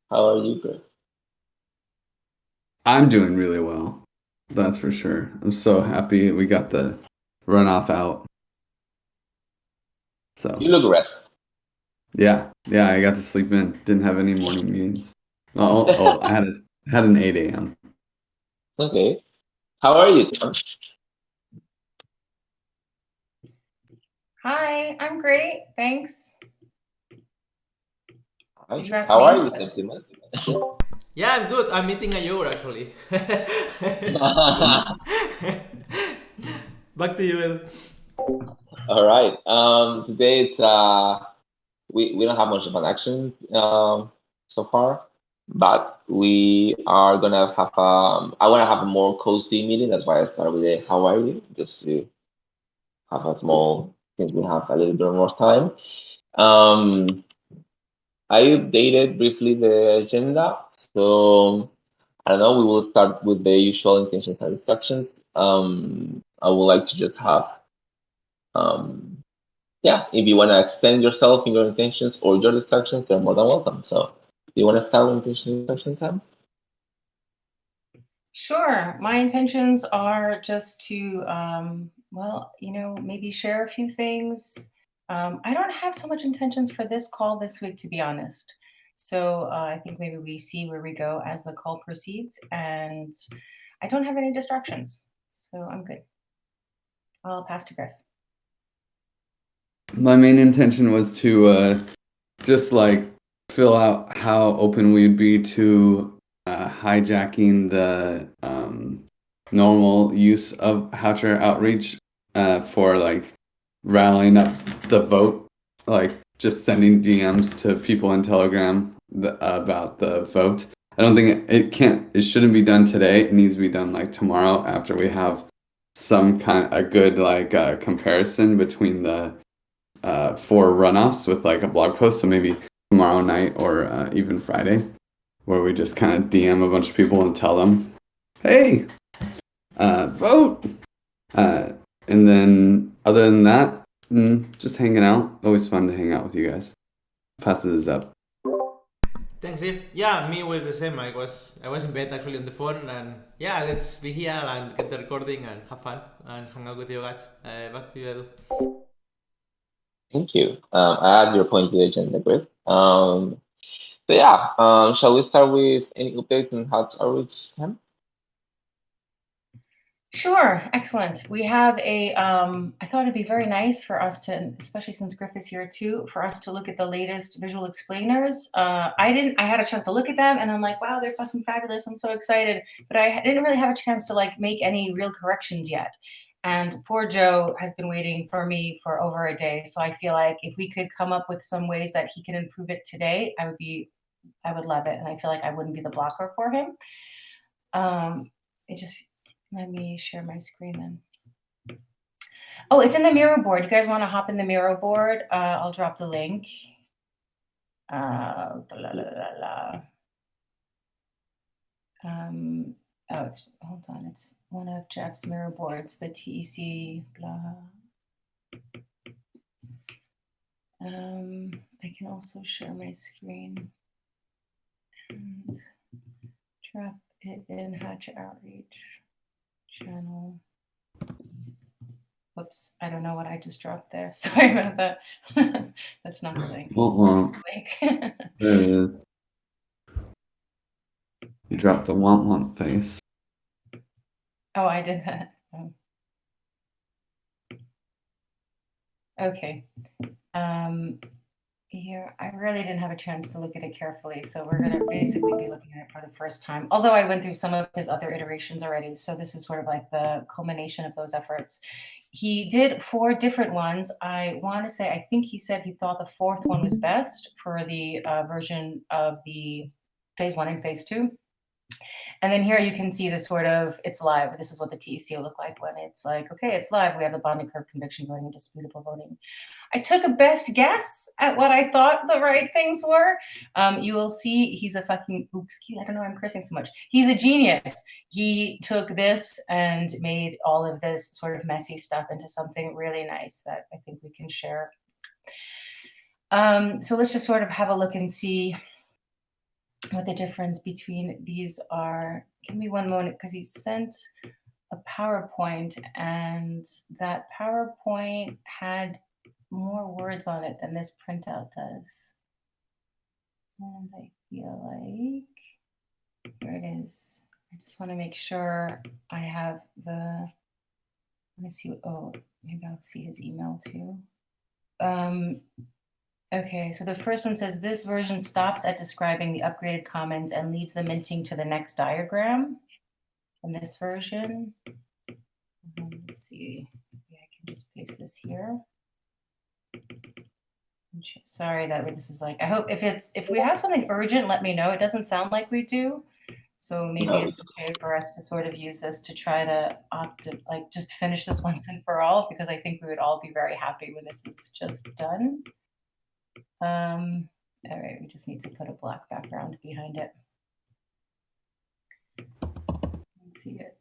How are you, Chris? I'm doing really well. That's for sure. I'm so happy we got the runoff out. You So look rested. yeah, I got to sleep in. Didn't have any morning meetings. I had an 8 a.m. Okay. How are you, Tim? Hi, I'm great. Thanks. Hi. Did you ask How are me? you, Septimus? Yeah, I'm good. I'm eating a yogurt actually. Back to you, Edu. All right. Today it's we don't have much of an action so far, but we are gonna have I wanna have a more cozy meeting. That's why I started with a how are you, just to have a small since we have a little bit more time. Um, I updated briefly the agenda, so I don't know. We will start with the usual intentions and instructions. I would like to just have um, yeah, if you want to extend yourself in your intentions or your distractions, you're more than welcome. So, do you want to start with intention instruction time? Sure. My intentions are just to, maybe share a few things. I don't have so much intentions for this call this week, to be honest. So I think maybe we see where we go as the call proceeds, and I don't have any distractions, so I'm good. I'll pass to Griff. My main intention was to just like fill out how open we'd be to hijacking the normal use of Hatcher outreach for like rallying up the vote, like just sending DMs to people in Telegram about the vote. I don't think it shouldn't be done today. It needs to be done like tomorrow after we have some kind a good like comparison between the four runoffs with like a blog post. So maybe tomorrow night or even Friday, where we just kind of DM a bunch of people and tell them, hey, vote. Uh, and then other than that, just hanging out. Always fun to hang out with you guys. Pass this up. Thanks, Riff. Yeah, me was the same. I was in bed actually on the phone, and yeah, let's be here and get the recording and have fun and hang out with you guys. Back to you, Edu. Thank you. I add your point to the agenda, Griff. So yeah, shall we start with any updates on how to outreach him? Sure, excellent. We have I thought it'd be very nice for us to, especially since Griff is here too, for us to look at the latest visual explainers. I had a chance to look at them and I'm like, wow, they're fucking fabulous. I'm so excited. But I didn't really have a chance to like make any real corrections yet. And poor Joe has been waiting for me for over a day. So I feel like if we could come up with some ways that he can improve it today, I would love it. And I feel like I wouldn't be the blocker for him. It just let me share my screen then. Oh, it's in the Miro board. You guys want to hop in the Miro board? I'll drop the link. La, la, la, la. Hold on. It's one of Jeff's Miro boards, the TEC, blah. I can also share my screen and drop it in Hatch Outreach channel. Whoops, I don't know what I just dropped there. Sorry about that. That's not the link. There it is. You dropped the want face. Oh, I did that. Oh. Okay. Here, I really didn't have a chance to look at it carefully, so we're going to basically be looking at it for the first time. Although I went through some of his other iterations already, so this is sort of like the culmination of those efforts. He did 4 different ones. I want to say, I think he said he thought the 4th one was best for the version of the phase 1 and phase 2. And then here you can see this sort of, it's live. This is what the TEC will look like when it's like, okay, it's live. We have the bonding curve, conviction voting, and disputable voting. I took a best guess at what I thought the right things were. You will see he's a fucking, oops, I don't know why I'm cursing so much. He's a genius. He took this and made all of this sort of messy stuff into something really nice that I think we can share. So let's just sort of have a look and see what the difference between these are. Give me one moment, because he sent a PowerPoint, and that PowerPoint had more words on it than this printout does. And I feel like, here it is. I just want to make sure I have the, let me see, oh, maybe I'll see his email too. Okay, so the first one says, this version stops at describing the upgraded commons and leaves the minting to the next diagram. In this version, let's see, maybe I can just paste this here. Sorry that this is like, I hope if we have something urgent, let me know. It doesn't sound like we do. So maybe it's okay for us to sort of use this to try to just finish this once and for all, because I think we would all be very happy when this is just done. All right, we just need to put a black background behind it. Let's see it.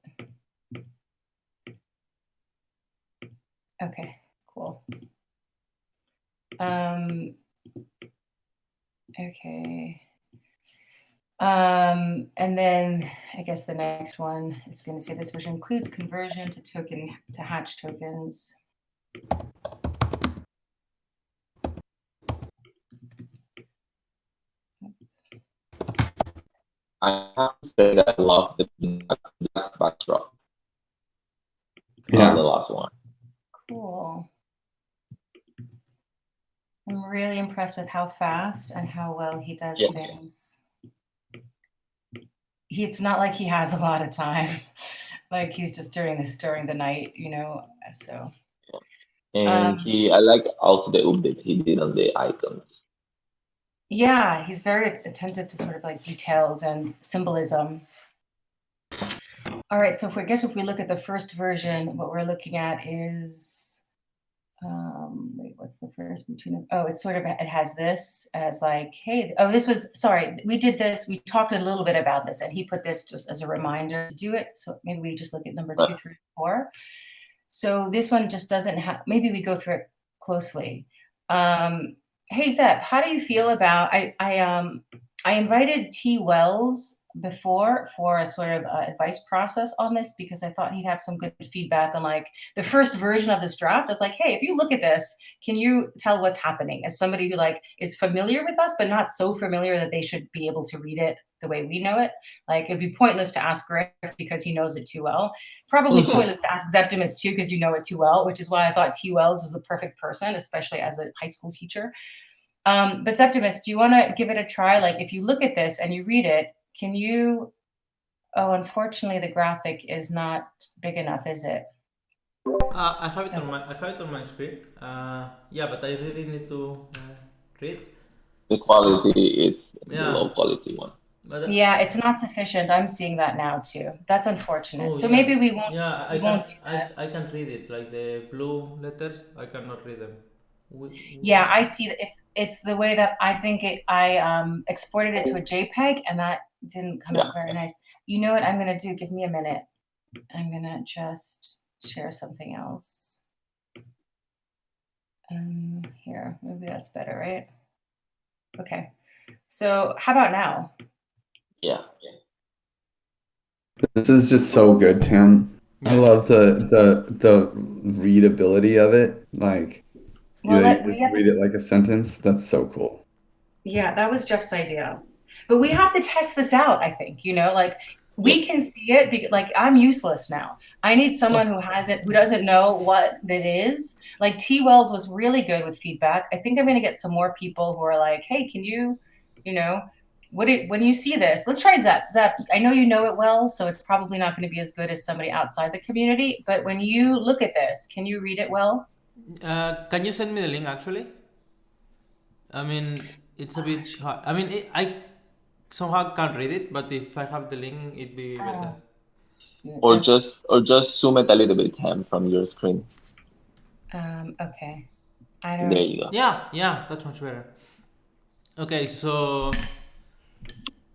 Okay, cool. Okay. And then I guess the next one, it's going to say this version includes conversion to hatch tokens. I have to say that I love the black backdrop. Yeah. The last one. Cool. I'm really impressed with how fast and how well he does things. It's not like he has a lot of time. Like he's just doing this during the night, you know, so. And I like also the update he did on the icons. Yeah, he's very attentive to sort of like details and symbolism. All right, so if we look at the first version, what we're looking at is, wait, what's the first between them? Oh, it's sort of, it has this as like, hey, oh, this was, sorry, we did this, we talked a little bit about this, and he put this just as a reminder to do it. So maybe we just look at number 2, 3, 4. So this one just doesn't have, maybe we go through it closely. Hey, Zeb, how do you feel about, I invited T. Wells before for a sort of advice process on this, because I thought he'd have some good feedback on like the first version of this draft. I was like, hey, if you look at this, can you tell what's happening? As somebody who like is familiar with us, but not so familiar that they should be able to read it the way we know it. Like it'd be pointless to ask Griff because he knows it too well. Probably pointless to ask Zeptimus too, because you know it too well, which is why I thought T. Wells was the perfect person, especially as a high school teacher. But Zeptimus, do you want to give it a try? Like if you look at this and you read it, can you, oh, unfortunately the graphic is not big enough, is it? I have it on my screen. Yeah, but I really need to read. The quality is the low quality one. But, yeah, it's not sufficient. I'm seeing that now too. That's unfortunate. So maybe we won't. Yeah, we won't do that. I can read it. Like the blue letters, I cannot read them. Yeah, I see that it's the way that I think I exported it to a JPEG, and that didn't come out very nice. You know what I'm gonna do? Give me a minute. I'm gonna just share something else. Here, maybe that's better, right? Okay. So how about now? Yeah. This is just so good, Tim. I love the readability of it. Like you just read it like a sentence. That's so cool. Yeah, that was Jeff's idea. But we have to test this out, I think, you know, like we can see it because like I'm useless now. I need someone who doesn't know what it is. Like T. Wells was really good with feedback. I think I'm gonna get some more people who are like, hey, can you know, when you see this, let's try Zep. Zep, I know you know it well, so it's probably not going to be as good as somebody outside the community. But when you look at this, can you read it well? Can you send me the link actually? I mean, it's a bit hard. I mean, I somehow can't read it, but if I have the link, it'd be better. Or just zoom it a little bit, Tim, from your screen. Okay. I don't. There you go. Yeah, that's much better. Okay, so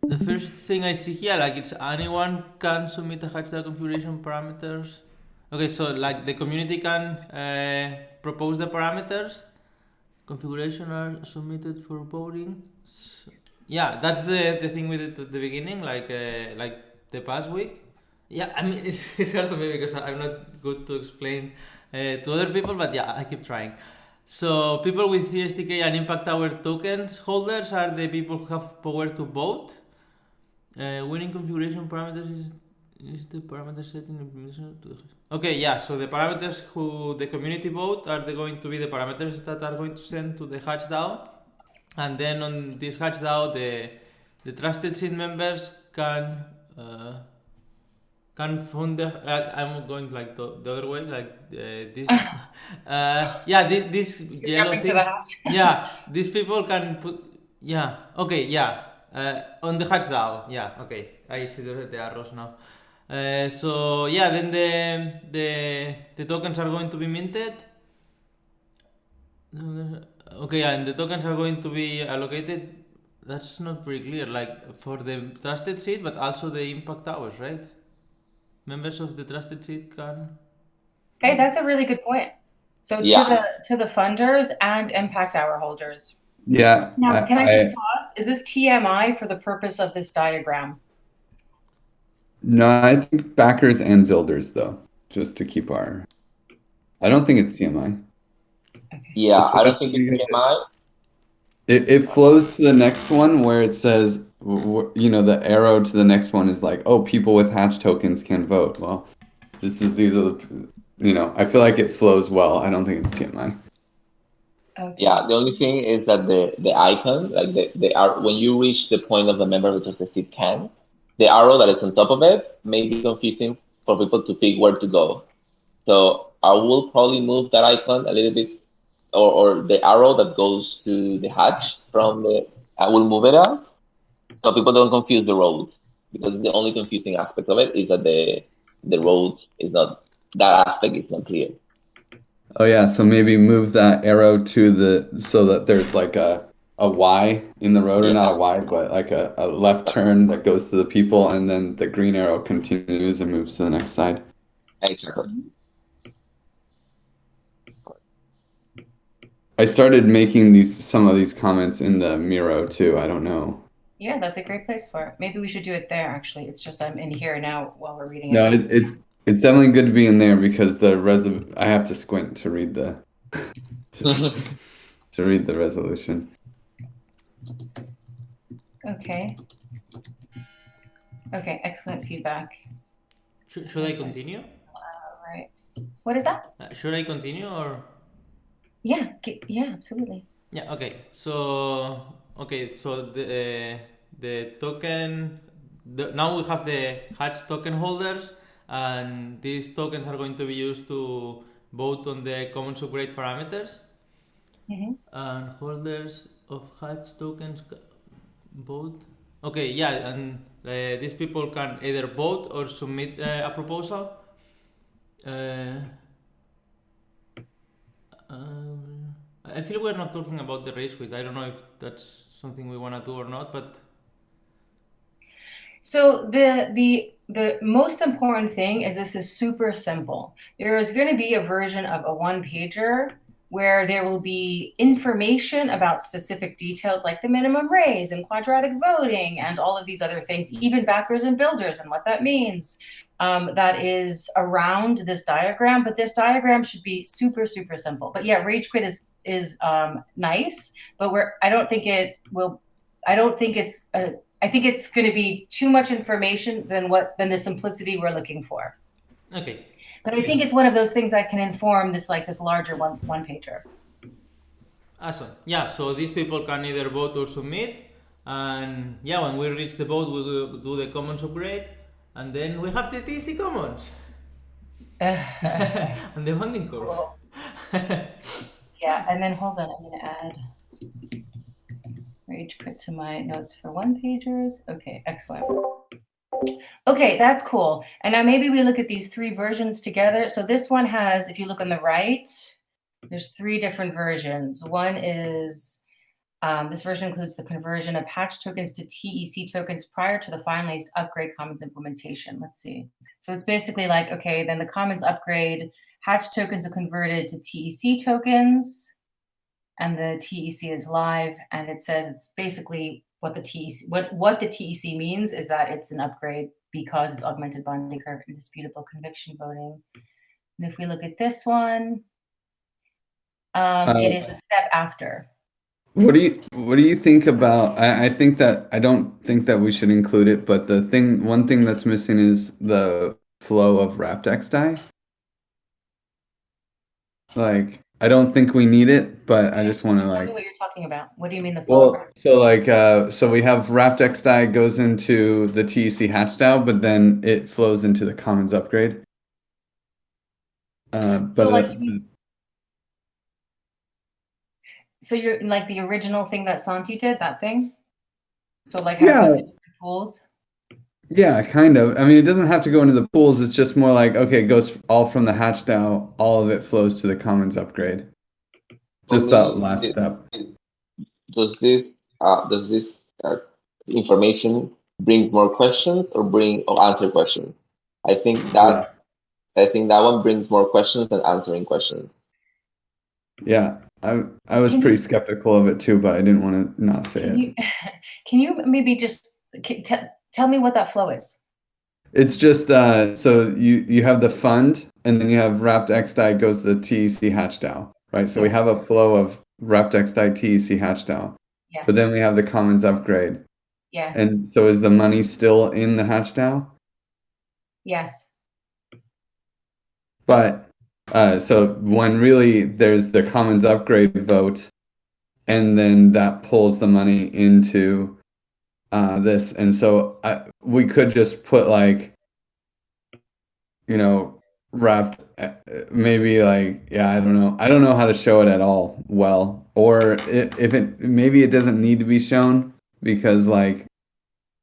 the first thing I see here, like it's anyone can submit a hashtag configuration parameters. Okay, so like the community can propose the parameters. Configuration are submitted for voting. Yeah, that's the thing with it at the beginning, like the past week. Yeah, I mean it's hard to me because I'm not good to explain to other people, but yeah, I keep trying. So people with ESTK and Impact Hour tokens holders are the people who have power to vote. Winning configuration parameters is the parameter setting implementation to the. Okay, yeah. So the parameters who the community vote are going to be the parameters that are going to send to the hatch DAO, and then on this hatch DAO, the trusted seed members can fund the. I'm going like the other way, like this. Yeah, this You're yellow jumping to the thing. hatch. Yeah, these people can put. Yeah. Okay. Yeah. On the hatch DAO. Yeah. Okay. I see the arrows now. So yeah, then the tokens are going to be minted. Okay, and the tokens are going to be allocated. That's not very clear. Like for the trusted seed, but also the impact hours, right? Members of the trusted seed can. Okay, that's a really good point. So Yeah. to the funders and impact hour holders. Yeah. Now, can I just pause? Is this TMI for the purpose of this diagram? No, I think backers and builders though, just to keep our. I don't think it's TMI. Okay. Yeah, I don't think Especially it's TMI. It flows to the next one where it says, the arrow to the next one is like, oh, people with hatch tokens can vote. Well, these are the, I feel like it flows well. I don't think it's TMI. Okay. Yeah, the only thing is that the icon, like the when you reach the point of the member which is the seed can, the arrow that is on top of it may be confusing for people to pick where to go. So I will probably move that icon a little bit, or the arrow that goes to the hatch from the. I will move it out so people don't confuse the roads, because the only confusing aspect of it is that the road is not, that aspect is not clear. Oh yeah, so maybe move that arrow to so that there's like a Y in the road, or Yeah, not a Y, but like a left turn that goes to the people, and then the green arrow continues and moves to the next side. exactly. I started making some of these comments in the Miro too. I don't know. Yeah, that's a great place for it. Maybe we should do it there, actually. It's just I'm in here now while we're reading it. No, it's definitely good to be in there because I have to squint to read the to read the resolution. Okay. Okay, excellent feedback. Should I continue? All right. What is that? Should I continue or? Yeah, yeah, absolutely. Yeah. Okay. So the token. Now we have the hatch token holders, and these tokens are going to be used to vote on the common upgrade parameters. Mm-hmm. And holders of hatch tokens vote. Okay, yeah, and these people can either vote or submit a proposal. I feel we're not talking about the race quit. I don't know if that's something we want to do or not, but. So the most important thing is this is super simple. There is going to be a version of a one-pager where there will be information about specific details like the minimum raise and quadratic voting and all of these other things, even backers and builders and what that means. That is around this diagram, but this diagram should be super, super simple. But yeah, rage quit is nice, but I think it's going to be too much information than the simplicity we're looking for. Okay. But I think it's one of those things that can inform this larger one pager. Awesome. Yeah. So these people can either vote or submit, and yeah, when we reach the vote, we will do the commons upgrade, and then we have the TC commons and the funding curve. Cool. Yeah, and then hold on, I'm going to add rage quit to my notes for one pagers. Okay, excellent. Okay, that's cool. And now maybe we look at these three versions together. So this one has, if you look on the right, there's three different versions. One is, this version includes the conversion of hatch tokens to TEC tokens prior to the finalized upgrade commons implementation. Let's see. So it's basically like, okay, then the commons upgrade, hatch tokens are converted to TEC tokens, and the TEC is live, and it says it's basically what the TEC means is that it's an upgrade because it's augmented bonding curve, indisputable conviction voting. And if we look at this one, it is a step after. What do you think about? I think that I don't think that we should include it, but one thing that's missing is the flow of wrapped X die. Like, I don't think we need it, but I just want to Tell like. me what you're talking about. What do you mean the flow? Well, so like, so we have wrapped X die goes into the TEC hatch DAO, but then it flows into the Commons upgrade. So you're like the original thing that Santi did, that thing? So like Yeah. how it goes into the pools? Yeah, kind of. I mean, it doesn't have to go into the pools. It's just more like, okay, it goes all from the hatch DAO, all of it flows to the Commons upgrade. Just that last step. Does this information bring more questions or answer questions? I think that one brings more questions than answering questions. Yeah, I was pretty skeptical of it too, but I didn't want to not say it. Can you maybe just tell me what that flow is? It's just so you have the fund, and then you have wrapped X die goes to the TEC hatch DAO, right? So we have a flow of wrapped X die TEC hatch DAO. Yes. But then we have the Commons upgrade. Yes. And so is the money still in the hatch DAO? Yes. But so when really there's the Commons upgrade vote, and then that pulls the money into this, and so we could just put like, wrapped, maybe like, yeah, I don't know how to show it at all well, or if it maybe it doesn't need to be shown because like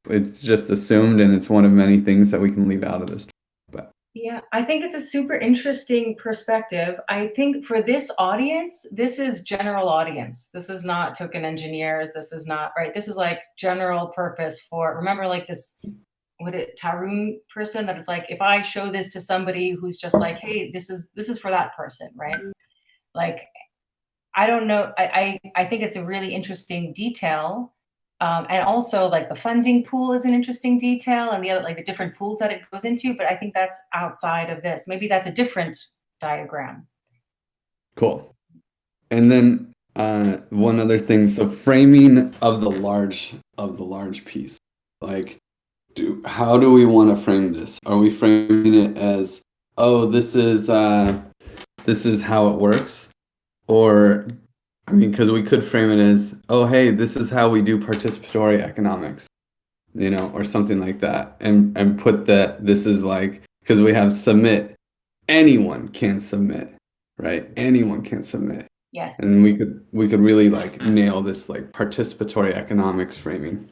it's just assumed and it's one of many things that we can leave out of this. But yeah, I think it's a super interesting perspective. I think for this audience, this is general audience. This is not token engineers. This is not, right? This is like general purpose for, remember like this, Tarun person that is like, if I show this to somebody who's just like, hey, this is for that person, right? Like, I don't know. I think it's a really interesting detail. And also like the funding pool is an interesting detail and the other, like the different pools that it goes into, but I think that's outside of this. Maybe that's a different diagram. Cool. And then one other thing, so framing of the large piece. Like, how do we want to frame this? Are we framing it as, oh, this is how it works? Or, I mean, because we could frame it as, oh, hey, this is how we do participatory economics, or something like that, and put that this is like, because we have submit, anyone can submit, right? Anyone can submit. Yes. And we could really like nail this like participatory economics framing.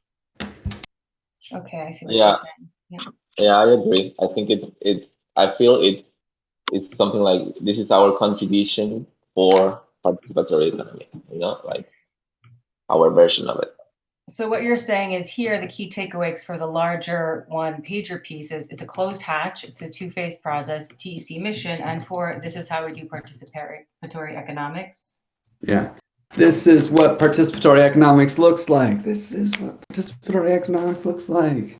Okay, I see what you're saying. Yeah, I agree. I think I feel it's something like this is our contribution for participatory economy, like our version of it. So what you're saying is here, the key takeaways for the larger one pager piece is it's a closed hatch, it's a two-phase process, TEC mission, and this is how we do participatory economics. Yeah. This is what participatory economics looks like. This is what participatory economics looks like.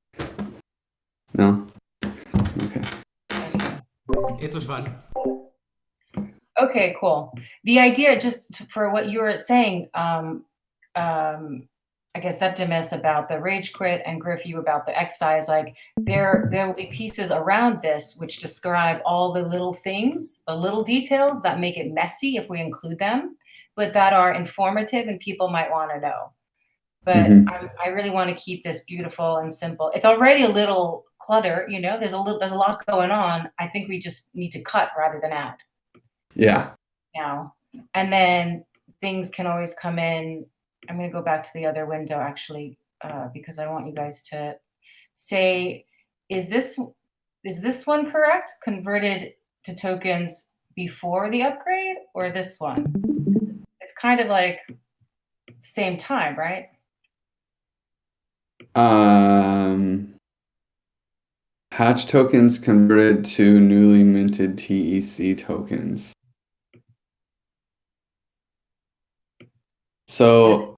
No? Okay. It was fun. Okay, cool. The idea, for what you were saying, I guess Septimus about the rage quit and Griff, you about the X die, is like there will be pieces around this which describe all the little things, the little details that make it messy if we include them, but that are informative and people might want to know. But I really want to keep this beautiful and simple. It's already a little clutter, there's a lot going on. I think we just need to cut rather than add. Yeah. Now, and then things can always come in. I'm going to go back to the other window actually, because I want you guys to say, is this one correct? Converted to tokens before the upgrade, or this one? It's kind of like same time, right? Hatch tokens converted to newly minted TEC tokens. So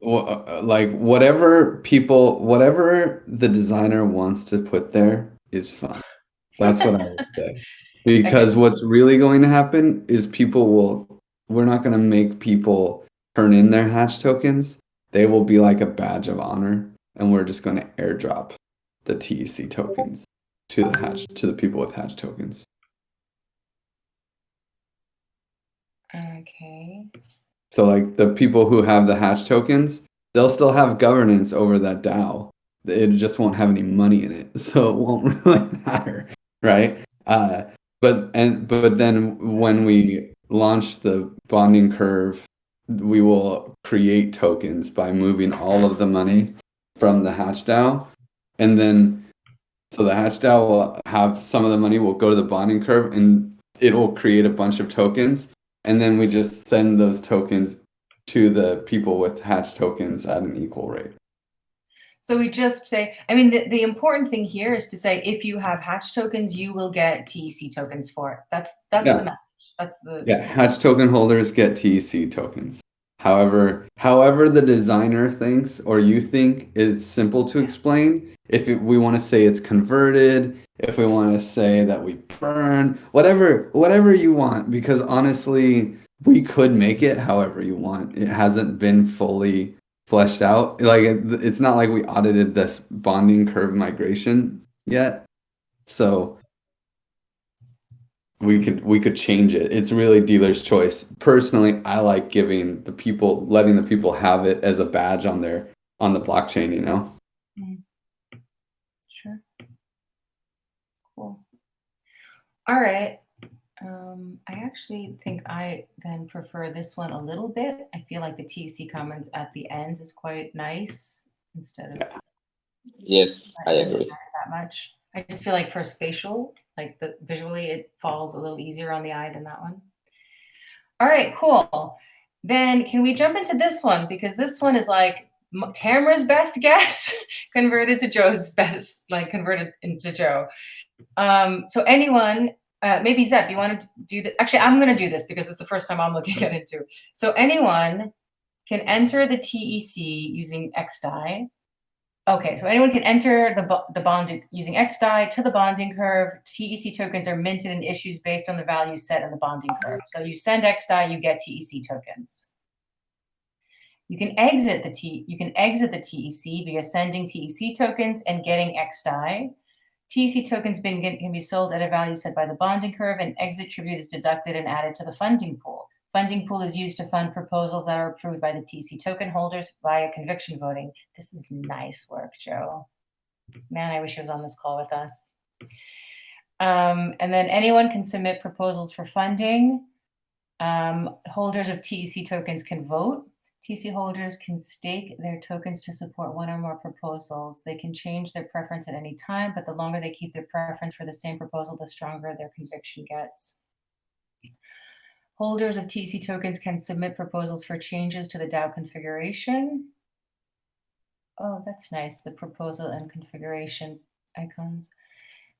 like whatever the designer wants to put there is fine. That's what I would say. Because what's really going to happen is we're not going to make people turn in their hatch tokens. They will be like a badge of honor, and we're just going to airdrop the TEC tokens to the people with hatch tokens. Okay. So like the people who have the hatch tokens, they'll still have governance over that DAO. It just won't have any money in it, so it won't really matter, right? But then when we launch the bonding curve, we will create tokens by moving all of the money from the hatch DAO, and then so the hatch DAO will have some of the money will go to the bonding curve, and it will create a bunch of tokens, and then we just send those tokens to the people with hatch tokens at an equal rate. So we just say, I mean, the important thing here is to say, if you have hatch tokens, you will get TEC tokens for it. That's the message. That's the hatch token holders get TEC tokens. However the designer thinks or you think is simple to explain. If we want to say it's converted, if we want to say that we burn, whatever you want, because honestly, we could make it however you want. It hasn't been fully fleshed out. Like it's not like we audited this bonding curve migration yet. So we could change it. It's really dealer's choice. Personally, I like letting the people have it as a badge on the blockchain, you know? Sure. Cool. All right. I actually think I then prefer this one a little bit. I feel like the TEC comments at the end is quite nice instead of. Yes, I it doesn't agree. matter that much. I just feel like for spatial, like visually, it falls a little easier on the eye than that one. All right, cool. Then can we jump into this one? Because this one is like Tamara's best guess converted to Joe's best, like converted into Joe. So anyone, maybe Zep, you want to do that? Actually, I'm going to do this because it's the first time I'm looking at it too. So anyone can enter the TEC using XDAI. Okay, so anyone can enter the bond using XDAI to the bonding curve. TEC tokens are minted in issues based on the value set in the bonding curve. So you send XDAI, you get TEC tokens. You can exit the TEC via sending TEC tokens and getting XDAI. TEC tokens can be sold at a value set by the bonding curve, and exit tribute is deducted and added to the funding pool. Funding pool is used to fund proposals that are approved by the TEC token holders via conviction voting. This is nice work, Joe. Man, I wish he was on this call with us. And then anyone can submit proposals for funding. Holders of TEC tokens can vote. TEC holders can stake their tokens to support one or more proposals. They can change their preference at any time, but the longer they keep their preference for the same proposal, the stronger their conviction gets. Holders of TEC tokens can submit proposals for changes to the DAO configuration. Oh, that's nice, the proposal and configuration icons.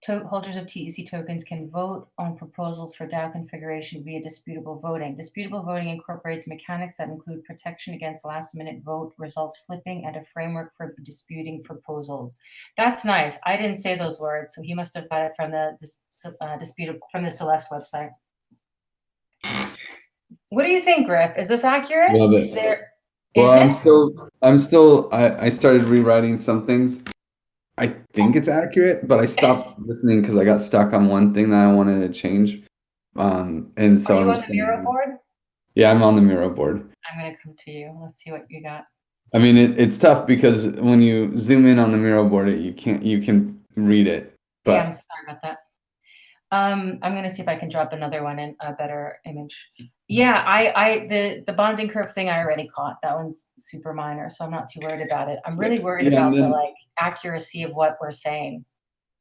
Holders of TEC tokens can vote on proposals for DAO configuration via disputable voting. Disputable voting incorporates mechanics that include protection against last-minute vote results flipping and a framework for disputing proposals. That's nice. I didn't say those words, so he must have got it from the from the Celeste website. What do you think, Griff? Is this accurate? Love it. Is there? Well, I started rewriting some things. I think it's accurate, but I stopped listening because I got stuck on one thing that I wanted to change. And so Are you on the Miro board? Yeah, I'm on the Miro board. I'm gonna come to you. Let's see what you got. I mean, it's tough because when you zoom in on the Miro board, you can read it. But yeah, I'm sorry about that. I'm gonna see if I can drop another one in a better image. Yeah, the bonding curve thing I already caught. That one's super minor, so I'm not too worried about it. I'm really worried about the like accuracy of what we're saying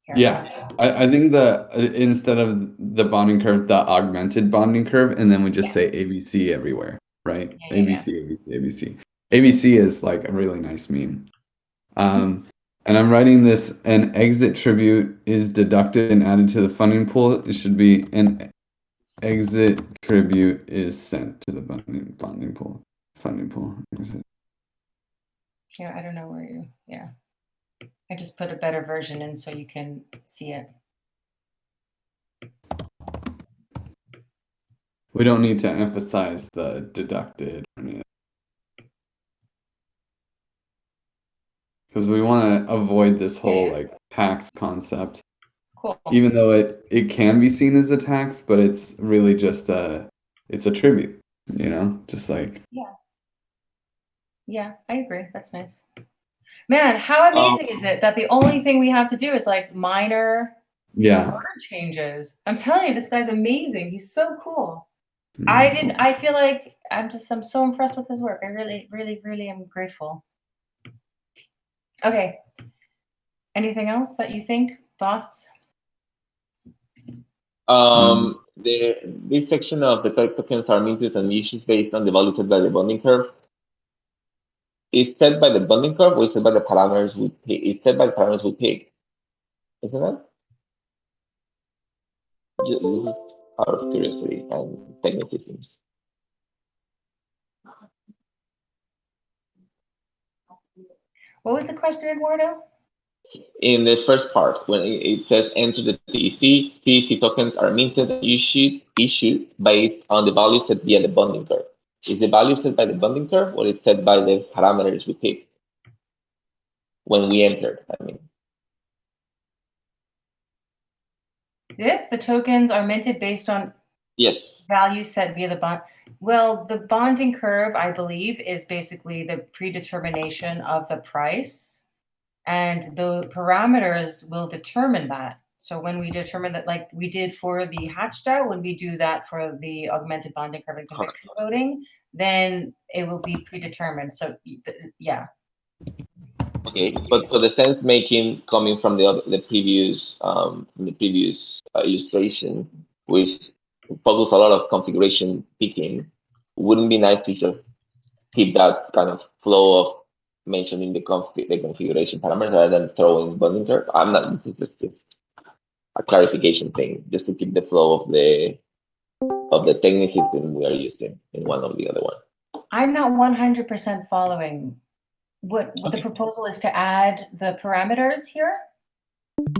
here. Yeah, I think instead of the bonding curve, the augmented bonding curve, and then we just say ABC everywhere, right? ABC, ABC, ABC. ABC is like a really nice meme. And I'm writing this, an exit tribute is deducted and added to the funding pool. It should be an exit tribute is sent to the funding pool. Funding pool. Exit. Yeah, I don't know where you, yeah. I just put a better version in so you can see it. We don't need to emphasize the deducted because we want to avoid this whole like tax concept. Cool. Even though it can be seen as a tax, but it's really just it's a tribute, just like Yeah, I agree. That's nice. Man, how amazing is it that the only thing we have to do is like minor word changes? I'm telling you, this guy's amazing. He's so cool. I feel like I'm so impressed with his work. I really, really, really am grateful. Okay. Anything else that you think? Thoughts? This section of the tokens are minted and issued based on the value set by the bonding curve. Is set by the bonding curve or is set by the parameters we pick? It's set by the parameters we pick. Isn't it? This is out of curiosity and technicisms. What was the question, Eduardo? In the first part, when it says enter the TEC tokens are minted and issued based on the value set via the bonding curve. Is the value set by the bonding curve or is set by the parameters we pick when we entered? I mean, the tokens are minted based on value set via the bond. Well, the bonding curve, I believe, is basically the predetermination of the price, and the parameters will determine that. So when we determine that, like we did for the hatched out, when we do that for the augmented bonding curve and conviction voting, then it will be predetermined. So yeah. Okay, but for the sense making coming from the previous illustration, which focused a lot of configuration picking, wouldn't be nice to just keep that kind of flow of mentioning the configuration parameters rather than throwing bonding curve? I'm not. This is just a clarification thing, just to keep the flow of the technicism we are using in one or the other one. I'm not 100% following. What the proposal is to add the parameters here?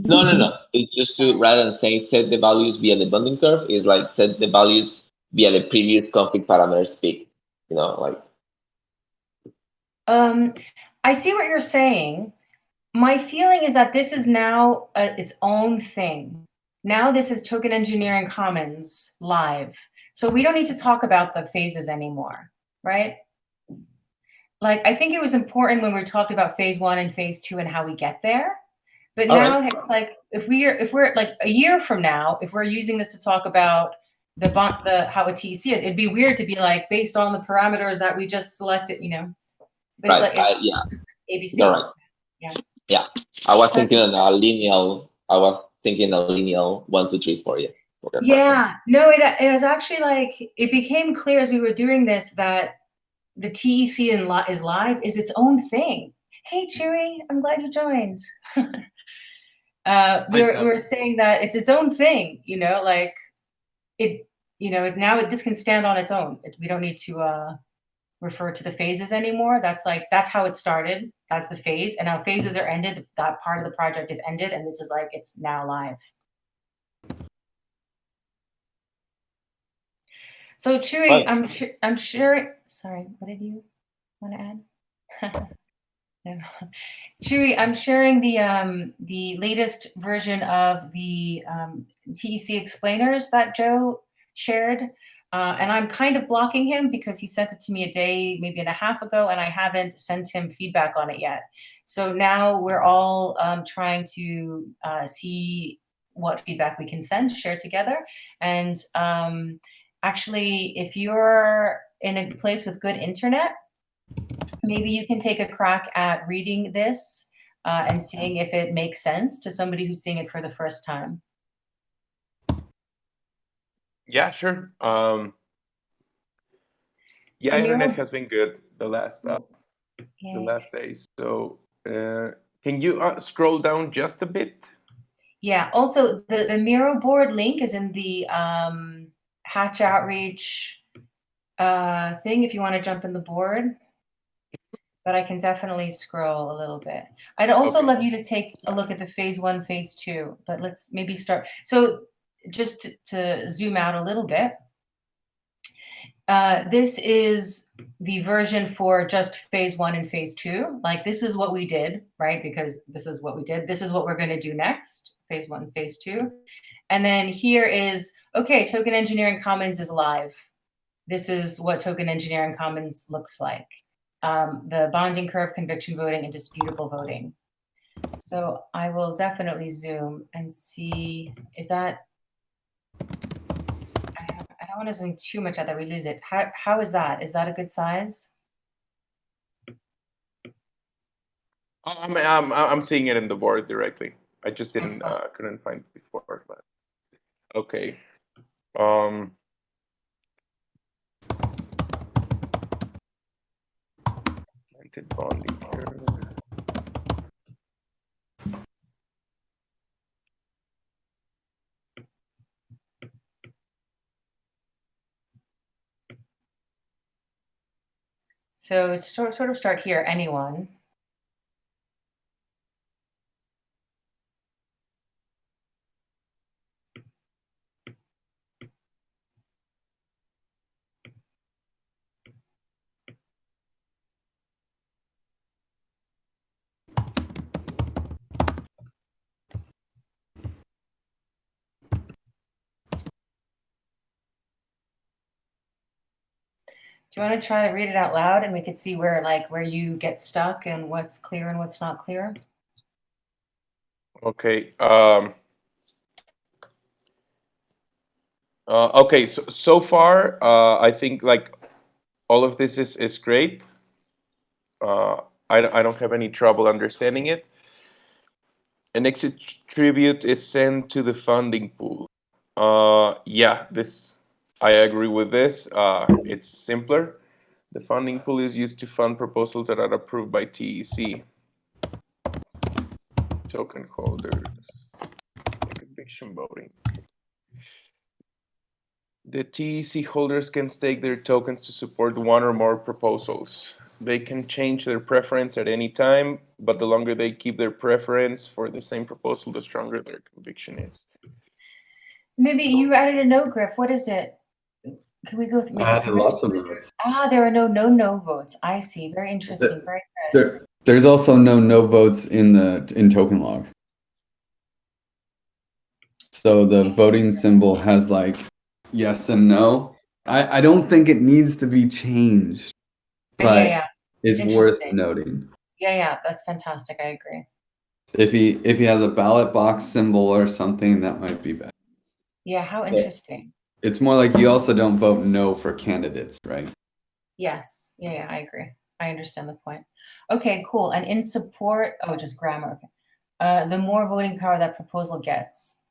No. It's just to, rather than saying set the values via the bonding curve, is like set the values via the previous config parameters pick. Like. I see what you're saying. My feeling is that this is now its own thing. Now this is Token Engineering Commons live. So we don't need to talk about the phases anymore, right? Like, I think it was important when we talked about phase 1 and phase 2 and how we get there. But now it's like, if we're like a year from now, if we're using this to talk about how a TEC is, it'd be weird to be like, based on the parameters that we just selected, But Right. it's like it's ABC. You're right. Yeah. I was thinking a lineal. 1, 2, 3, 4. Yeah. Yeah. No, it was actually like it became clear as we were doing this that the TEC is live is its own thing. Hey, Chewy, I'm glad you joined. We were saying that it's its own thing. Like it. Now this can stand on its own. We don't need to refer to the phases anymore. That's how it started. That's the phase, and now phases are ended. That part of the project is ended, and this is like it's now live. So Chewy, I'm sure. Sorry, what did you want to add? No. Chewy, I'm sharing the latest version of the TEC explainers that Joe shared. And I'm kind of blocking him because he sent it to me a day, maybe and a half ago, and I haven't sent him feedback on it yet. So now we're all trying to see what feedback we can share together. And actually, if you're in a place with good internet, maybe you can take a crack at reading this and seeing if it makes sense to somebody who's seeing it for the first time. Yeah, sure. Internet has been good the last days. So can you scroll down just a bit? Yeah. Also, the Miro board link is in the Hatch Outreach thing. If you want to jump in the board, but I can definitely scroll a little bit. I'd also love you to take a look at the phase 1, phase 2, but let's maybe start. So just to zoom out a little bit, this is the version for just phase 1 and phase 2. Like this is what we did, right? Because this is what we did. This is what we're going to do next, phase 1, phase 2. And then here is, okay, Token Engineering Commons is live. This is what Token Engineering Commons looks like. The bonding curve, conviction voting, and disputable voting. So I will definitely zoom and see, is that, I don't want to zoom too much out that we lose it. How is that? Is that a good size? I'm seeing it in the board directly. I just couldn't find it before, but okay. Bonding curve. So it's sort of start here, anyone. Do you want to try to read it out loud and we could see where you get stuck and what's clear and what's not clear? Okay. Okay. So far, I think like all of this is great. I don't have any trouble understanding it. An exit tribute is sent to the funding pool. Yeah, I agree with this. It's simpler. The funding pool is used to fund proposals that are approved by TEC. Token holders. Conviction voting. The TEC holders can stake their tokens to support one or more proposals. They can change their preference at any time, but the longer they keep their preference for the same proposal, the stronger their conviction is. Maybe you added a note, Griff. What is it? Can we go through? I added lots of notes. There are no votes. I see. Very interesting. Very good. There's also no votes in token log. So the voting symbol has like yes and no. I don't think it needs to be changed, but it's worth noting. Yeah, that's fantastic. I agree. If he has a ballot box symbol or something, that might be better. Yeah, how interesting. It's more like you also don't vote no for candidates, right? Yes. Yeah, I agree. I understand the point. Okay, cool. And in support, just grammar. Okay. The more voting power that proposal gets.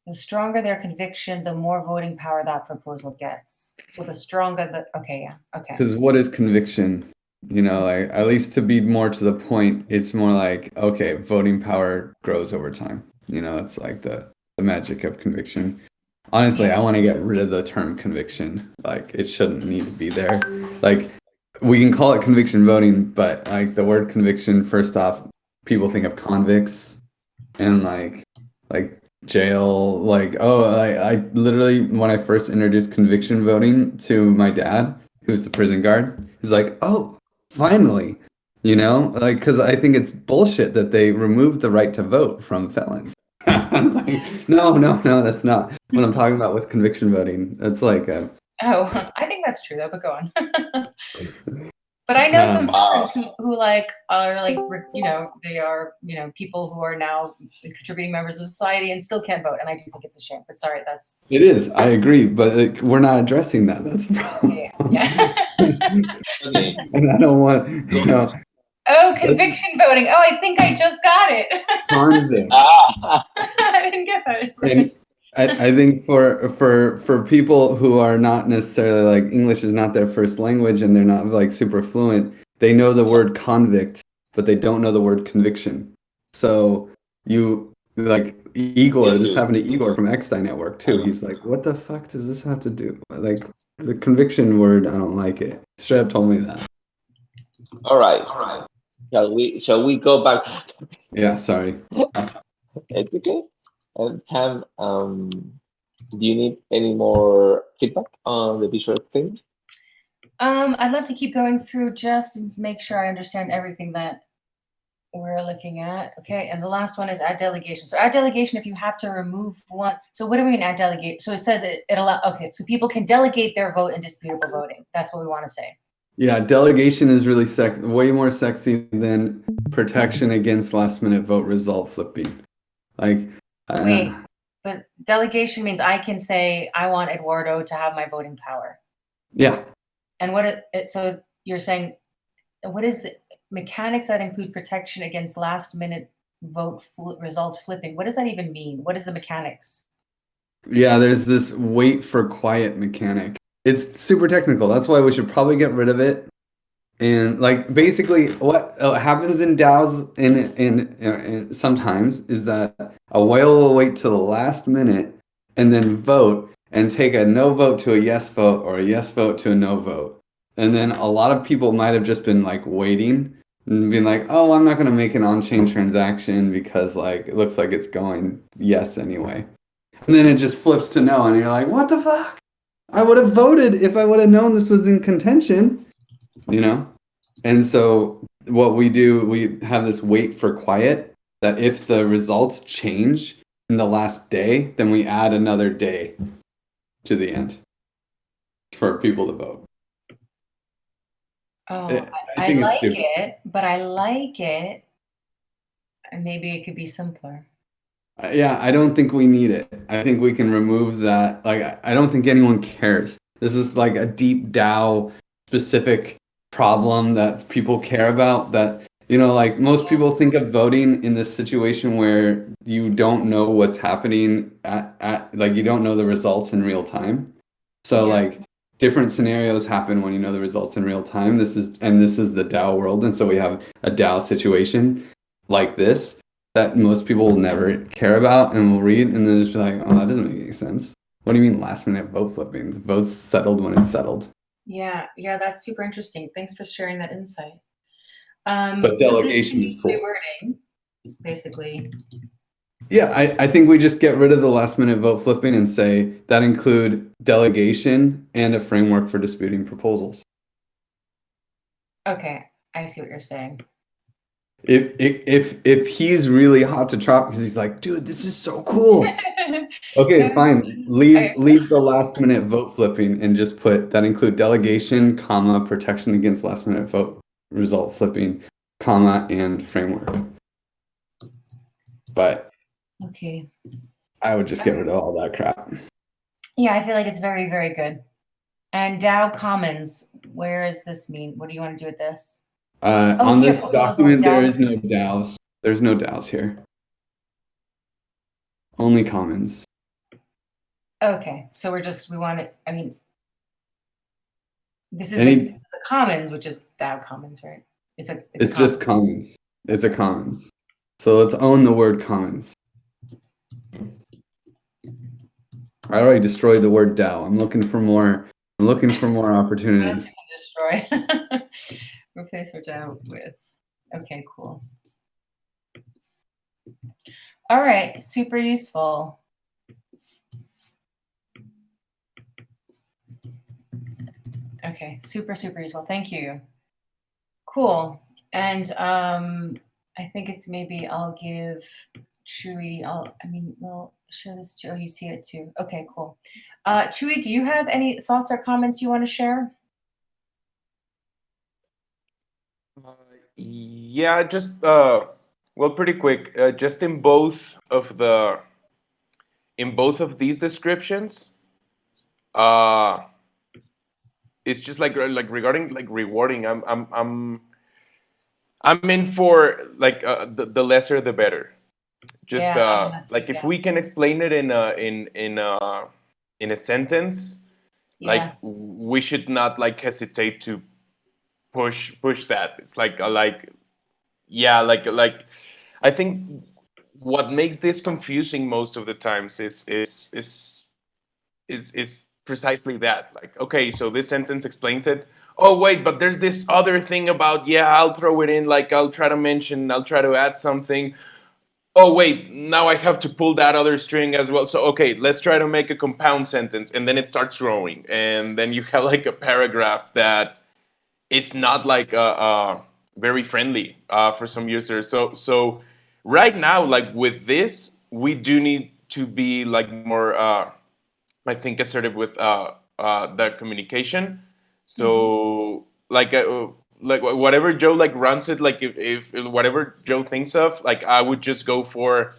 The stronger their conviction, the more voting power that proposal gets. So the stronger okay. Because what is conviction? Like, at least to be more to the point, it's more like, okay, voting power grows over time. It's like the magic of conviction. Honestly, I want to get rid of the term conviction. Like, it shouldn't need to be there. Like, we can call it conviction voting, but like the word conviction, first off, people think of convicts and like jail. Like, I literally, when I first introduced conviction voting to my dad, who's the prison guard, he's like, oh, finally, like, because I think it's bullshit that they removed the right to vote from felons. I'm like, no, that's not what I'm talking about with conviction voting. That's like I think that's true though, but go on. But I know some felons who like are like, they are, people who are now contributing members of society and still can't vote. And I do think it's a shame, but sorry, it is. I agree, but we're not addressing that. That's the problem. Yeah. Okay. And I don't want, Oh, conviction voting. Oh, I think I just got it. Convict. I didn't get it. I think for people who are not necessarily like English is not their first language and they're not like super fluent, they know the word convict, but they don't know the word conviction. So you like Igor, this happened to Igor from Eckstein Network too. He's like, what the fuck does this have to do? Like the conviction word, I don't like it. Straight up told me that. All right. Shall we go back to Yeah, sorry. it's okay. Tam, do you need any more feedback on the visual thing? I'd love to keep going through just and make sure I understand everything that we're looking at. Okay, and the last one is add delegation. So add delegation if you have to remove one. So what do we mean add delegate? So it says it allow. Okay, so people can delegate their vote in disputable voting. That's what we want to say. Yeah, delegation is really way more sexy than protection against last minute vote result flipping. Like, Wait, but delegation means I can say I want Eduardo to have my voting power. yeah. And so you're saying, what is the mechanics that include protection against last minute vote results flipping? What does that even mean? What is the mechanics? Yeah, there's this wait for quiet mechanic. It's super technical. That's why we should probably get rid of it. And like basically what happens in DAOs in sometimes is that a whale will wait till the last minute and then vote and take a no vote to a yes vote or a yes vote to a no vote. And then a lot of people might have just been like waiting and being like, "Oh, I'm not going to make an on-chain transaction because like it looks like it's going yes anyway." And then it just flips to no and you're like, "What the fuck? I would have voted if I would have known this was in contention." You know? And so what we do, we have this wait for quiet that if the results change in the last day, then we add another day to the end for people to vote. Oh, I I think it's like stupid. it, but I like it. And maybe it could be simpler. Yeah, I don't think we need it. I think we can remove that. Like, I don't think anyone cares. This is like a deep DAO specific problem that people care about. That, you know, like most people think of voting in this situation where you don't know what's happening at like you don't know the results in real time. So Yeah. like different scenarios happen when you know the results in real time. This is the DAO world, and so we have a DAO situation like this that most people will never care about and will read and then just be like, oh, that doesn't make any sense. What do you mean last minute vote flipping? The vote's settled when it's settled. Yeah, that's super interesting. Thanks for sharing that insight. But So this delegation is cool. rewording, basically. Yeah, I think we just get rid of the last minute vote flipping and say that include delegation and a framework for disputing proposals. Okay, I see what you're saying. If he's really hot to trot because he's like, dude, this is so cool. Okay, fine. Leave the last minute vote flipping and just put that include delegation, comma, protection against last minute vote result flipping, comma, and framework. But Okay. I would just get rid of all that crap. Yeah, I feel like it's very, very good. And DAO Commons, where does this mean? What do you want to do with this? On this document, there is no DAOs. There's no DAOs here. Only commons. Okay, so we want it. I mean, this is the commons, which is DAO Commons, right? It's just commons. It's a commons. So let's own the word commons. I already destroyed the word DAO. I'm looking for more opportunities. Destroy. Replace for DAO with. Okay, cool. All right, super useful. Okay, super, super useful. Thank you. Cool. And I think it's maybe I'll give Chewy, we'll share this too. Oh, you see it too. Okay, cool. Chewy, do you have any thoughts or comments you want to share? Yeah, just well, pretty quick. Just in both of these descriptions, uh, it's just like regarding like rewarding. I'm in for like the lesser the better. Just like if we can explain it in a sentence, like we should not like hesitate to push that. It's like yeah, like I think what makes this confusing most of the times is precisely that. Like, okay, so this sentence explains it. oh wait, but there's this other thing about, yeah, I'll throw it in, like I'll try to mention, I'll try to add something. Oh wait, now I have to pull that other string as well. So okay, let's try to make a compound sentence, and then it starts growing, and then you have like a paragraph that it's not like very friendly for some users. So right now, like with this, we do need to be like more, I think, assertive with the communication. Mhm. So like whatever Joe like runs it, like if whatever Joe thinks of, like I would just go for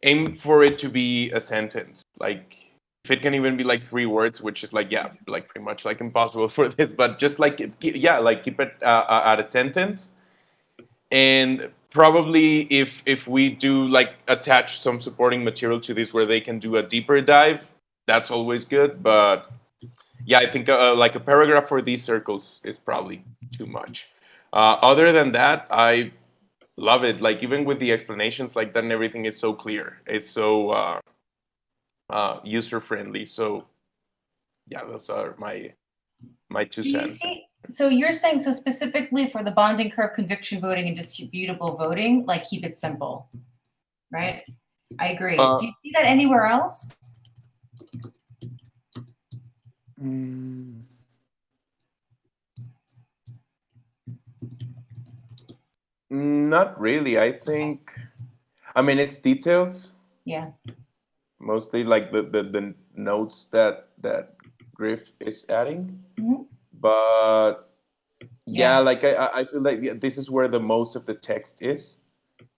aim for it to be a sentence. Like if it can even be like 3 words, which is like, yeah, like pretty much like impossible for this, but just like yeah, like keep it at a sentence. And probably if we do like attach some supporting material to this where they can do a deeper dive, that's always good. But yeah, I think like a paragraph for these circles is probably too much. Other than that, I love it. Like even with the explanations like that and everything is so clear. It's so user friendly. So yeah, those are my two Do you cents. see? So you're saying so specifically for the bonding curve, conviction voting, and distributable voting, like keep it simple, right? I agree. Uh, Do you see that anywhere else? mm, Not really. I think. I mean, it's details Yeah. mostly, like the notes that Griff is adding. Mhm. But yeah, Yeah. like I feel like, yeah, this is where the most of the text is.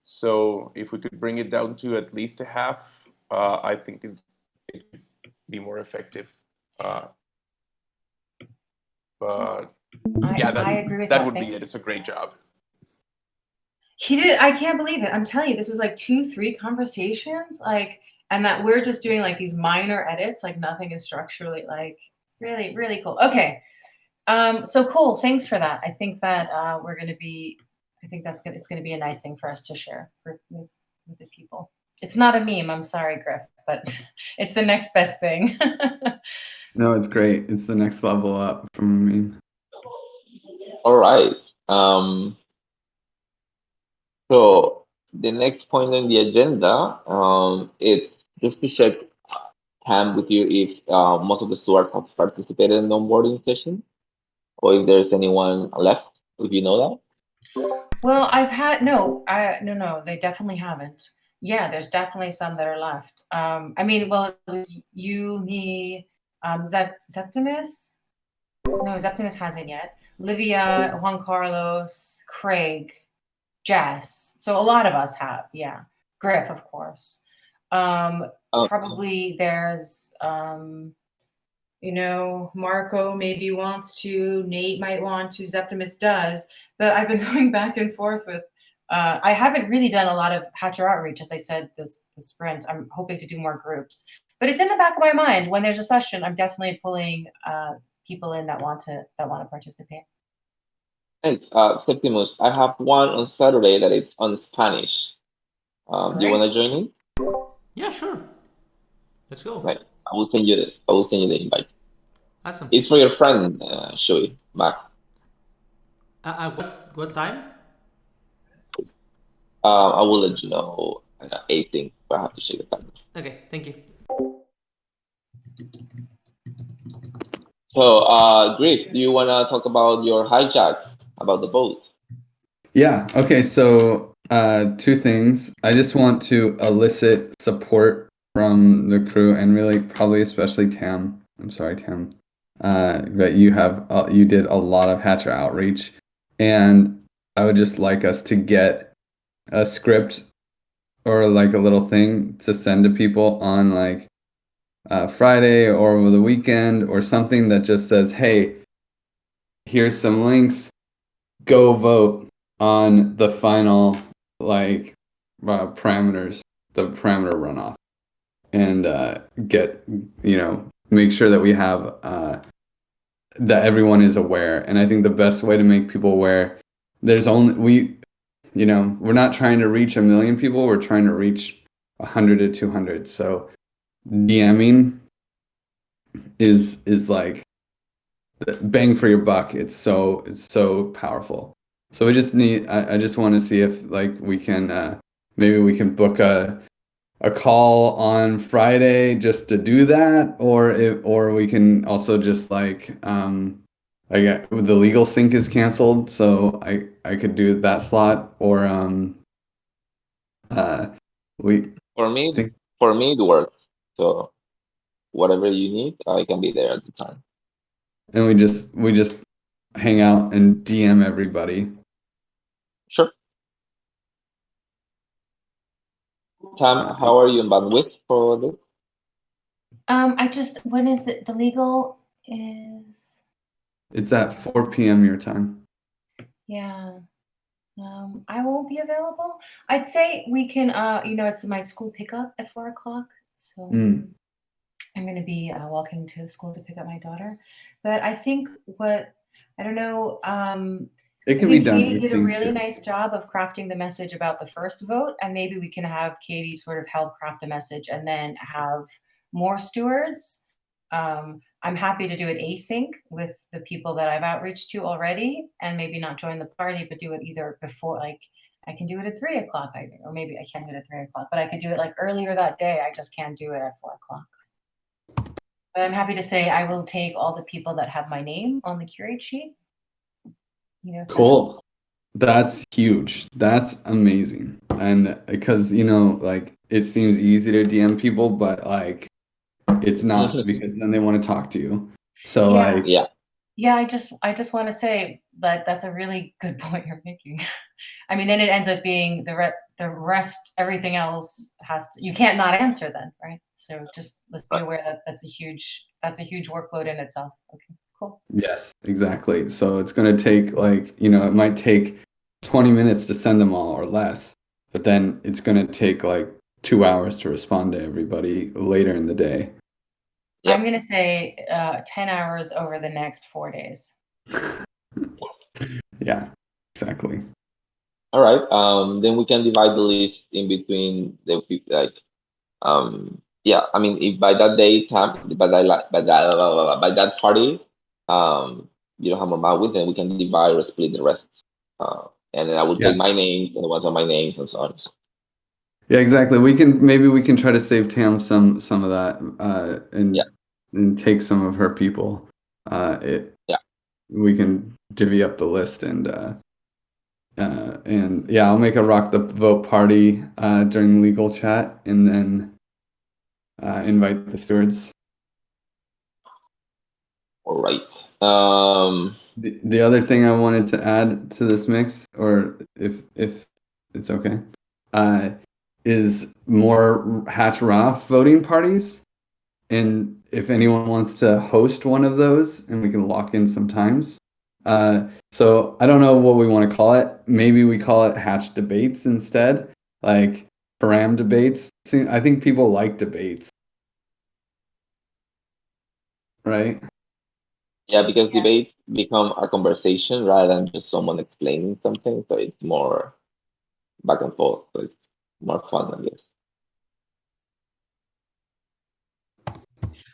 So if we could bring it down to at least a half, I think it could be more effective. Uh, but yeah, I agree with that that. would be Thank it. you. It's a great job. He did. I can't believe it. I'm telling you, this was like 2, 3 conversations, like, and that we're just doing like these minor edits, like nothing is structurally like really, really cool. Okay. So cool. Thanks for that. I think that we're gonna be. I think that's good. It's gonna be a nice thing for us to share with the people. It's not a meme. I'm sorry, Griff, but it's the next best thing. No, it's great. It's the next level up from me. All right. Um, so the next point on the agenda, is just to check time with you if most of the stewards have participated in the onboarding session, or if there's anyone left, if you know Well, I've had no, they definitely haven't. Yeah, there's definitely some that are left. I mean, well, it was you, me, Septimus. No, Septimus hasn't yet. Livia, Juan Carlos, Craig, Jess. So a lot of us have, yeah. Griff, of course. that. Probably there's Marco maybe wants to, Nate might want to, Septimus does, but I've been going back and forth with. I haven't really done a lot of Hatcher outreach, as I said this sprint. I'm hoping to do more groups, but it's in the back of my mind. When there's a session, I'm definitely pulling people in that want to participate. Thanks, Septimus. I have one on Saturday that it's on Spanish. Do you want Great. to join in? Yeah, sure. Let's go. Right. I will send you the invite. Awesome. It's for your friend, Shui. Back. What time? I will let you know 18. But I have to check the time. Okay, thank you. So, Griff, do you want to talk about your hijack about the boat? Yeah. Okay. So, two things. I just want to elicit support from the crew and really probably especially Tam. I'm sorry, Tam. But you did a lot of Hatcher outreach, and I would just like us to get a script or like a little thing to send to people on like Friday or over the weekend or something that just says, "Hey, here's some links. Go vote on the final like parameters, the parameter runoff, and get make sure that we have that everyone is aware." And I think the best way to make people aware, there's only we're not trying to reach 1 million people. We're trying to reach 100 to 200. So DMing is like bang for your buck. It's so powerful. So we just need. I just want to see if like we can maybe we can book a call on Friday just to do that, or we can also just like I got the legal sync is canceled, so I could do that slot, or we For me, think it works. So whatever you need, I can be there at the time. and we just hang out and DM everybody. Sure. Tam, Uh, how are you in bandwidth for this? When is it? The legal is, it's at 4 p.m. your time. yeah. I won't be available. I'd say we can, it's my school pickup at 4 o'clock. So Mm. I'm going to be walking to the school to pick up my daughter. But I think I don't know, It I can be think done Katie did a evening really too. nice job of crafting the message about the first vote, and maybe we can have Katie sort of help craft the message and then have more stewards. I'm happy to do it async with the people that I've outreached to already, and maybe not join the party, but do it either before, like I can do it at 3 o'clock, or maybe I can't do it at 3 o'clock, but I could do it like earlier that day. I just can't do it at 4 o'clock. But I'm happy to say I will take all the people that have my name on the curate sheet. If that helps. Cool. That's huge. That's amazing. And because, like it seems easy to DM people, but like it's not because then they want to talk to you. So Yeah. like Yeah. Yeah, I just want to say that that's a really good point you're making. I mean, then it ends up being the rest, everything else you can't not answer then, right? So just let's be Right. aware that that's a huge workload in itself. Okay, cool. yes, exactly. So it's going to take like, it might take 20 minutes to send them all or less, but then it's going to take like 2 hours to respond to everybody later in the day. Yep. I'm gonna say 10 hours over the next 4 days. Yeah, exactly. All right. Then we can divide the list in between the like. Yeah. I mean, if by that day time, by that party, you don't have more bandwidth, then we can divide or split the rest. And then I will Yeah. take my names and the ones on my names and so on. Yeah, exactly. Maybe we can try to save Tam some of that Yeah. and take some of her people. Yeah. We can divvy up the list and yeah, I'll make a rock the vote party during legal chat and then invite the stewards. All right. The other thing I wanted to add to this mix, or if it's okay, is more hatch runoff voting parties. And if anyone wants to host one of those, and we can lock in some times. So I don't know what we want to call it. Maybe we call it hatch debates instead, like param debates. See, I think people like debates, right? Yeah, because Yeah. debates become a conversation rather than just someone explaining something. So it's more back and forth. So it's more fun, I guess.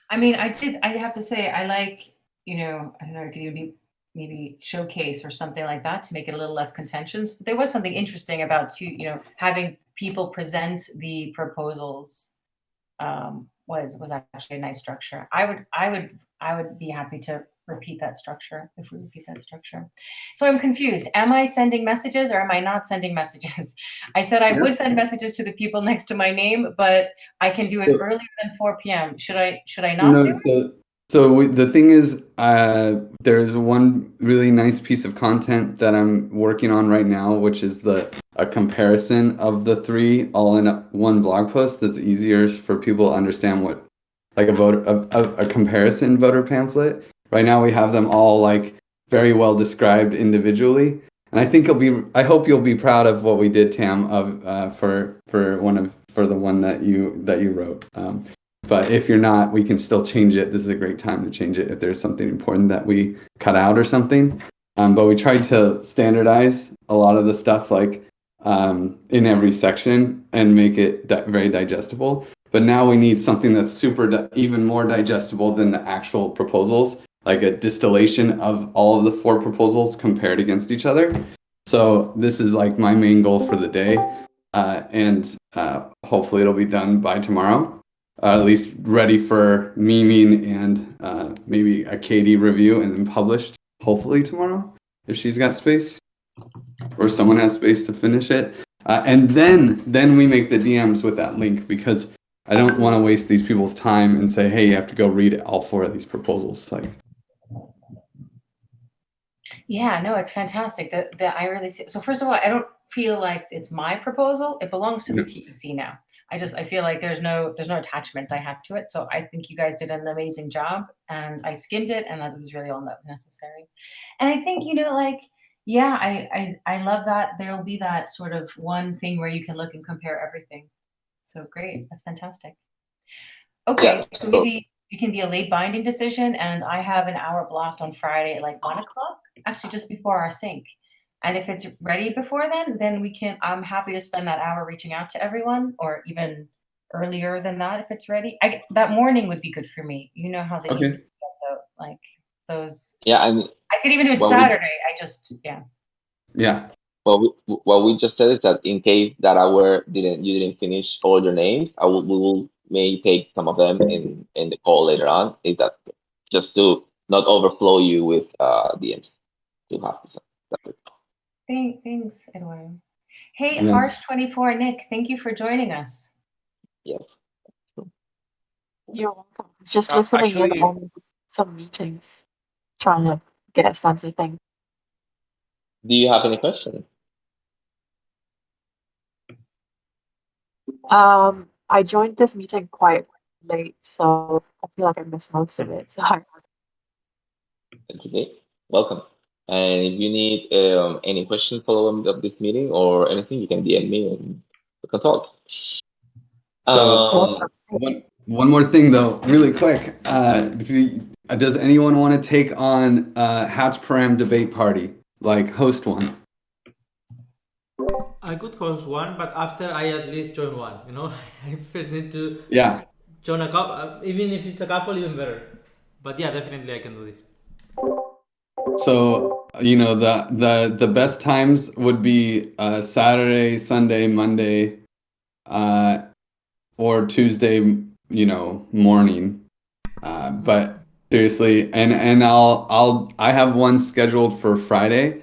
I mean, I have to say, I like, I don't know, it could maybe showcase or something like that to make it a little less contentious. But there was something interesting about having people present the proposals was actually a nice structure. I would be happy to repeat that structure if we repeat that structure. So I'm confused. Am I sending messages or am I not sending messages? I said I would send messages to the people next to my name, but I can do it So- earlier than 4 p.m. Should I not No, do it? the thing is, there's one really nice piece of content that I'm working on right now, which is a comparison of the three all in one blog post that's easier for people to understand what, like a comparison voter pamphlet. Right now we have them all like very well described individually. And I hope you'll be proud of what we did, Tam, for the one that you wrote. But if you're not, we can still change it. This is a great time to change it if there's something important that we cut out or something. But we tried to standardize a lot of the stuff like in every section and make it very digestible. But now we need something that's even more digestible than the actual proposals. like a distillation of all of the 4 proposals compared against each other. So this is like my main goal for the day, and hopefully it'll be done by tomorrow. At least ready for memeing and maybe a Katie review, and then published hopefully tomorrow if she's got space or someone has space to finish it. And then we make the DMs with that link, because I don't want to waste these people's time and say, hey, you have to go read all 4 of these proposals. Like, Yeah, no, it's fantastic. I really so first of all, I don't feel like it's my proposal. It belongs to the TEC now. I feel like there's no attachment I have to it. So I think you guys did an amazing job, and I skimmed it, and that was really all that was necessary. And I think, like, yeah, I love that there'll be that sort of one thing where you can look and compare everything. So great. That's fantastic. Okay, Yeah. so maybe it can be a late binding decision, and I have an hour blocked on Friday at like 1:00, actually just before our sync. And if it's ready before then I'm happy to spend that hour reaching out to everyone, or even earlier than that if it's ready. That morning would be good for me. You know how the okay. evening, like those. Yeah, and I could even do it well, Saturday. Yeah. Yeah. what we just said is that in case that hour you didn't finish all your names, we will may take some of them in the call later on. Is that just to not overflow you with DMs? To have to say. Thanks, Eduardo. Hey, Yeah. Harsh24 Nick, thank you for joining us. Yes. You're welcome. It's just listening in Actually, on some meetings, trying to get a sense of things. Do you have any questions? I joined this meeting quite late, so I feel like I missed most of it. So Okay. Welcome. And if you need any questions following up this meeting or anything, you can DM me and we can talk. So Um, one more thing though, really quick. Does anyone want to take on Hatch Param debate party? Like host one? I could host one, but after I at least join one. I first need to Yeah. join a couple. Even if it's a couple, even better. But yeah, definitely I can do this. So the best times would be Saturday, Sunday, Monday, or Tuesday, morning. But seriously, and I have one scheduled for Friday.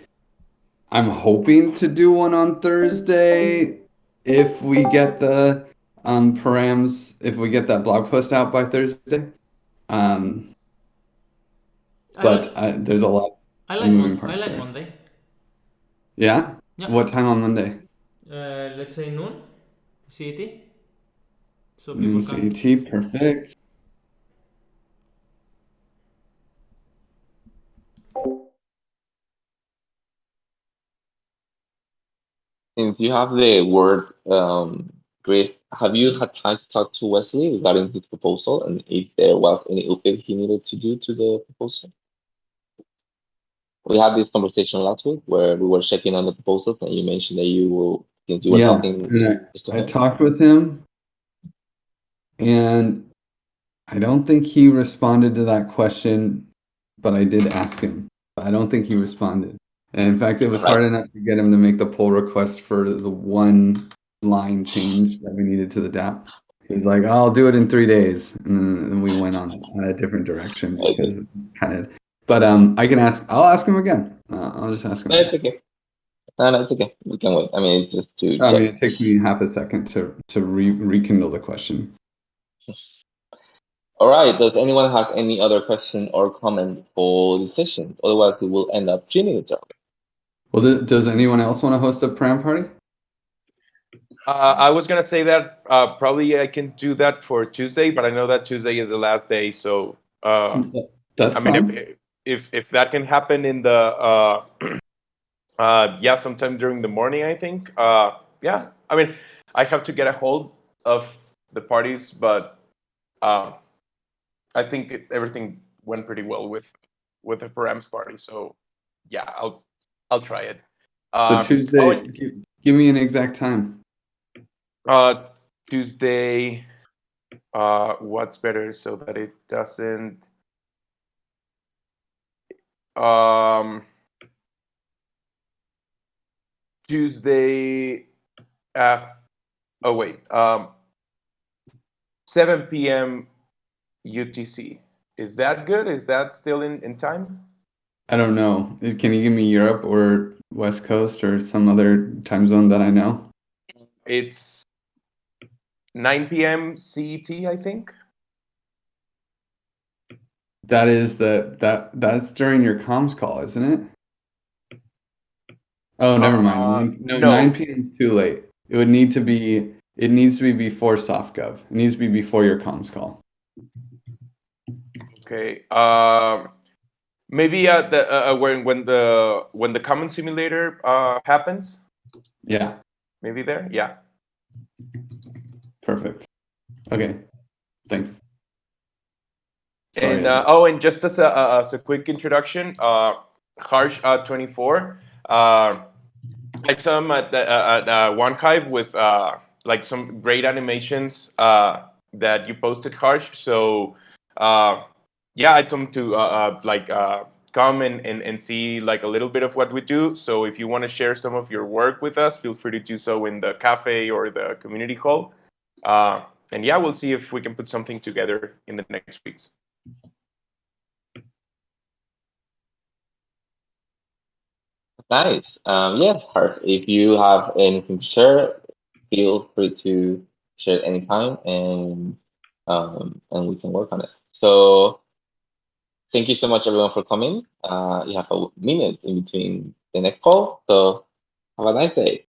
I'm hoping to do one on Thursday if we get the params, if we get that blog post out by Thursday. Um, but there's a lot of moving I parts like there. Monday. Yeah? Yeah. What time on Monday? Let's say noon, CET. So Noon people can. CET, perfect. since you have the word, Chris, have you had time to talk to Wesley regarding his proposal and if there was any update he needed to do to the proposal? We had this conversation last week where we were checking on the proposals, and you mentioned that you will, since you were Yeah, talking and to I him. talked with him, and I don't think he responded to that question, but I did ask him. I don't think he responded. And in fact, it was Right. hard enough to get him to make the pull request for the one line change that we needed to the DAP. He was like, I'll do it in 3 days. And then we went on a different direction because kind of, but I'll ask him again. I'll just ask him No, it's again. okay. No, it's okay. We can wait. I mean, it's just to I mean, check. it takes me half a second to rekindle the question. All right. Does anyone have any other question or comment for the session? Otherwise, we will end up 3 minutes early. Well, does anyone else want to host a pram party? I was gonna say that probably I can do that for Tuesday, but I know that Tuesday is the last day, so That's I mean, fine. if that can happen in the yeah, sometime during the morning, I think. Yeah, I mean, I have to get a hold of the parties, but I think everything went pretty well with the Params party. So yeah, I'll try it. So Oh, Tuesday, give me an exact time. Tuesday. What's better so that it doesn't Um, Tuesday. Uh, oh wait. 7 p.m. UTC. Is that good? Is that still in time? I don't know. Can you give me Europe or West Coast or some other time zone that I know? It's 9 p.m. CET, I think. That's during your comms call, isn't it? Oh, never mind. No, No. 9 p.m. is too late. It needs to be before SoftGov. It needs to be before your comms call. Okay. Maybe the when the common simulator happens. Yeah, Maybe there. Yeah. perfect. Okay, thanks. Sorry, And Eddie. oh, and just as a quick introduction, Harsh 24. I saw him at One Hive with like some great animations that you posted, Harsh. So uh, yeah, I told him to come and see like a little bit of what we do. So if you want to share some of your work with us, feel free to do so in the cafe or the community hall. And yeah, we'll see if we can put something together in the next weeks. Nice. Yes, Harsh, if you have anything to share, feel free to share anytime, and we can work on it. So thank you so much, everyone, for coming. You have a minute in between the next call, so have a nice day.